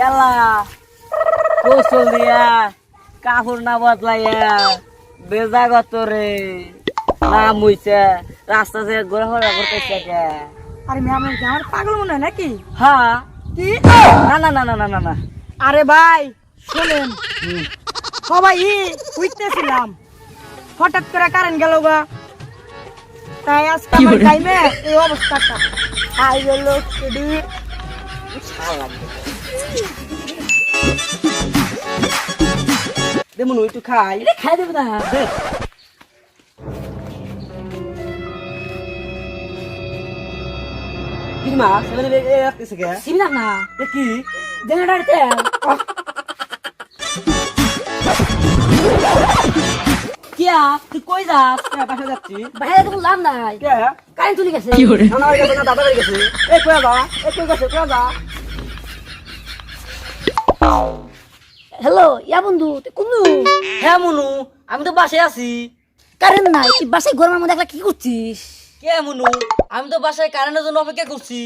এলা কৌশল দিয়া কাপড় না বদলাইয়া বেজা গত রে নাম হইছে রাস্তা থেকে ঘোরা ফেরা করতেছে কে? আরে ম্যাম আমার পাগল মনে হয় নাকি? হ্যাঁ কি? না না না না না না না আরে ভাই শোনেন, সবাই উঠতেছিলাম, হঠাৎ করে কারেন্ট গেল গা, তাই আজকে আমার টাইমে এই অবস্থাটা। আই গেল দেমন ওই একটু খাই এটা খাই দেবো না। কি মা ছেলে রাখতেছে কে? চিনলাম না, এ কি জেনারেটর তেল। কিয়া তুই কই যাস? বাসা যাচ্ছি। বাইরে তো লাভ নাই, কে কারেন্ট চলে গেছে। নানা হয়ে গেছে না দাদা হয়ে গেছে? এ কয়া যা, এ কই গেছে কয়া যা। হ্যালো ইয়া বন্ধু, তুই কোন? হ্যাঁ মনু, আমি তো বাসায় আছি। কারেন্ট নাই, তুই বাসায় গরমের মধ্যে একলা কি করছিস? কে মনু? আমি তো বাসায় কারেন্টের জন্য অপেক্ষা করছি।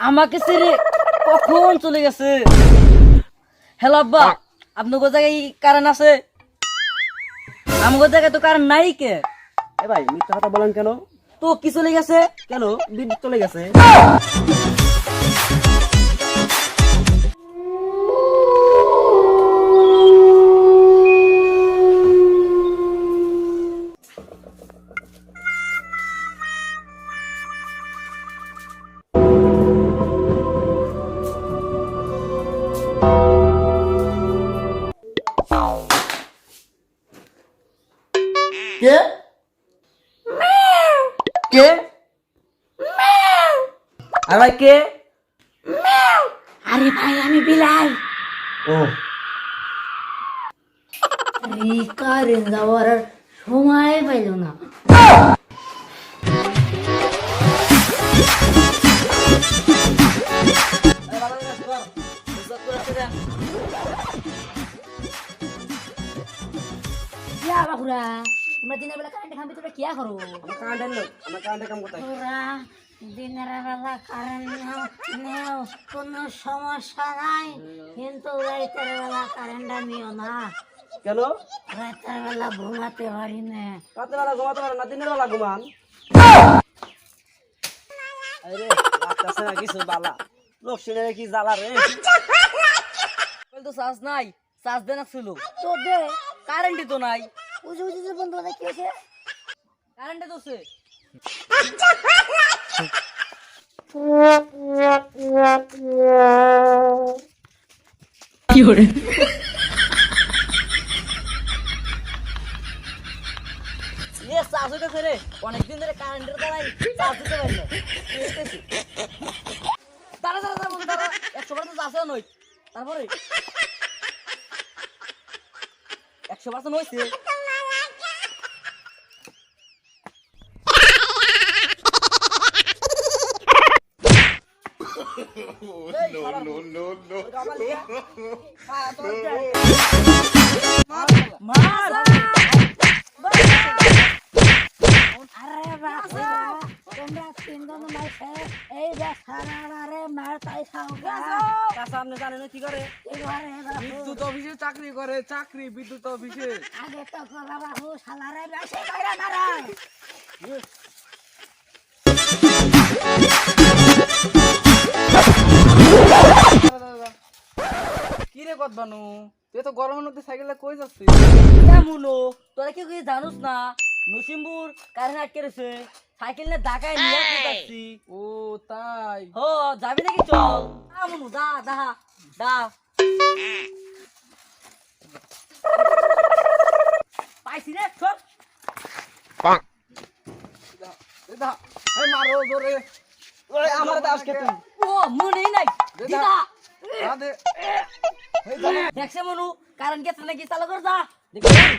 আমাকে ছেড়ে কখন চলে গেছে? হ্যালো আব্বা, আপনার জায়গায় কারেন্ট আছে? আমার জায়গায় তো কারেন্ট নাই কে? এ ভাই মিথ্যা কথা বলেন কেন? তো কি চলে গেছে? কেন বিদ্যুৎ চলে গেছে? কে কে আর ভাই কে? আরে ভাই আমি বিলাই। ও কারেন্ট যাওয়ার আর সময় পাইল না। ইয়া বাকুরা, তোমরা দিনের বেলা কারেন্ট খাবি, তোমরা কিয়া করো? আমরা কারেন্টের লোক, আমরা কারেন্টের কাম করতে হয়। তোরা দিনের বেলা কারেন্ট নেও কোনো সমস্যা নাই, কিন্তু রাতের বেলা কারেন্ট নিও না। কেন রাতের বেলা ঘুমাতে পারি না। রাতের বেলা ঘুমাতে পারো না, দিনের বেলা ঘুমান? আরে লাগতেছে না কিছু বালা, লোক শুনে কি জ্বালা রে। তো চার্জ নাই, চার্জ দেনা ছিল, তো দে, কারেন্টই তো নাই। বুঝে বুঝে যে বন্ধু কি হয়েছে? কারেন্টে তো সে কি করে? চার্জ হইতেছে রে, অনেকদিন ধরে কারেন্টের দ্বারাই চার্জ দিতে পারি না। দাঁড়া দাঁড়া দাঁড়া বন্ধু, দাঁড়া, 100% চার্জও নই। তারপরে 100% হয়েছে। আরে বাবা, তোমরা তিনজন মাইছে এই যে সারারে মার তাই খাওগা। সামনে জানে না কি করে? এবারে বাবু বিদ্যুৎ অফিসে চাকরি করে, চাকরি বিদ্যুৎ অফিসে। আগে তো কলা বাবু সালারে বেশি কইরা মারায়। কি রে কত বানু, তুই তো গরমের মধ্যে সাইকেলে কই যাচ্ছিস? কেমন তোরা কি কিছু জানুস না? নসিমপুর কারেন্ট আটকে রয়েছে, সাইকেল নিয়ে ঢাকায় নিয়ে যাচ্ছি। ও তাই? ও যাবি নাকি? চল আমনু, দা দা দা পাইছি রে, চল। দিদা, এই মারো জোরে। ওই আমার দাস কে তুই? ও মনেই নাই দিদা। দা দে। দেখছে মনু কারেন্ট গেছে নাকি? চালু কর যা।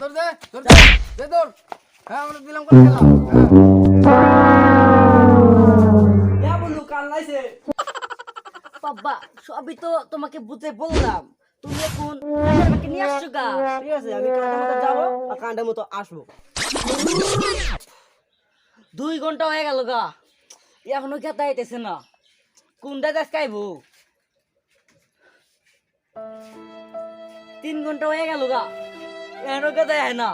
ধর দে, ধর দে, দে ধর। হ্যাঁ আমরা দিলাম করে খেলা। ইয়া বন্ধু কাল লাইছে। বাবা সবই তো তোমাকে বুঝে বললাম, তুমি এখন আমাকে নিয়ে আসছো গা। ঠিক আছে আমি কারেন্টের মতো যাবো আর কারেন্টের মতো আসবো। 2 ঘন্টা হয়ে গেল গা, এখনো খেতে আইতেছে না কোনটা গাছ খাইবো 3 ঘন্টা হয়ে গেল গা এখনো খেতে আয় না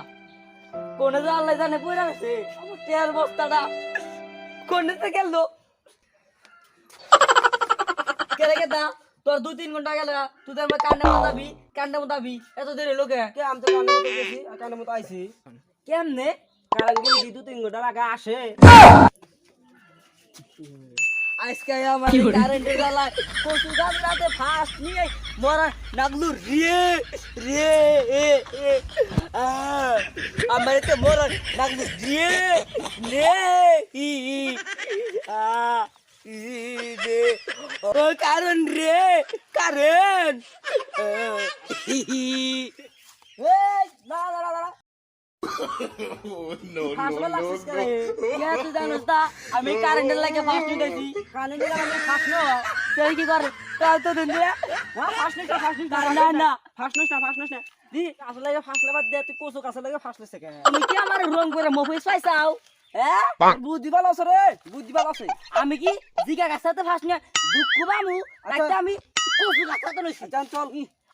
কোনে যে আল্লাহ জানে পড়ে গেছে আমার তেয়ার বস্তাটা কোনেতে গেল কেরে কেতা তোর 2-3 ঘন্টা গেল তুই তো আমার কান্ডা মতাবি এত দেরি লোকে কে আমি তো কানের মতো গেছি আর কানের মতো আইছি কেমনে কারণ গেলি কি 2-3 ঘন্টার আগে আসে আজকে আমার কারেন্টের জ্বালায় কচু গাছ রাতে ফাঁস নিয়ে মরা নাগলু রে আমার এতে মরা নাগলু রে ই রে ও কারণ রে কারণ না না না না no, no, no. তুই জানোস না আমি কারেন্টের লাগে ফাঁস নিতেছি কানের দিকে আমি ফাঁস না তুই কি করে কাল তো দিন দিয়ে ফাঁস না না ফাঁস না দি আসলে ফাঁস লেবার দে তুই কোসো কাছে লাগে ফাঁস লেছে কে তুমি কি আমার রং করে মফিস পাইছাও হ্যাঁ বুদ্ধি ভালো আছে রে বুদ্ধি ভালো আছে আমি কি জিগা গাছাতে ফাঁস নিয়ে দুঃখ পামু তাইতে আমি কচু গাছাতে নইছি জান চল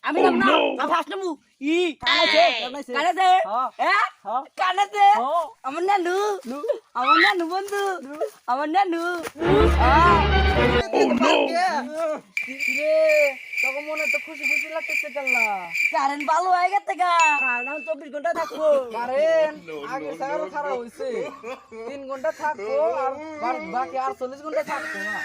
আমি নাম না আমি ফাঁস নেবো ই কানেছে কানেছে হ্যাঁ কানেছে আমার নানু বন্ধু আমার নানু রে তখন মনে তো খুশি খুশি লাগতেছে গেল্লা কারেন্ট ভালো হয়ে গেছে গা কারণ 24 ঘন্টা থাকবো কারেন্ট আগে সাগরও খারাপ হয়েছে 3 ঘন্টা থাকবো আর বাকি আর 40 ঘন্টা থাকবো না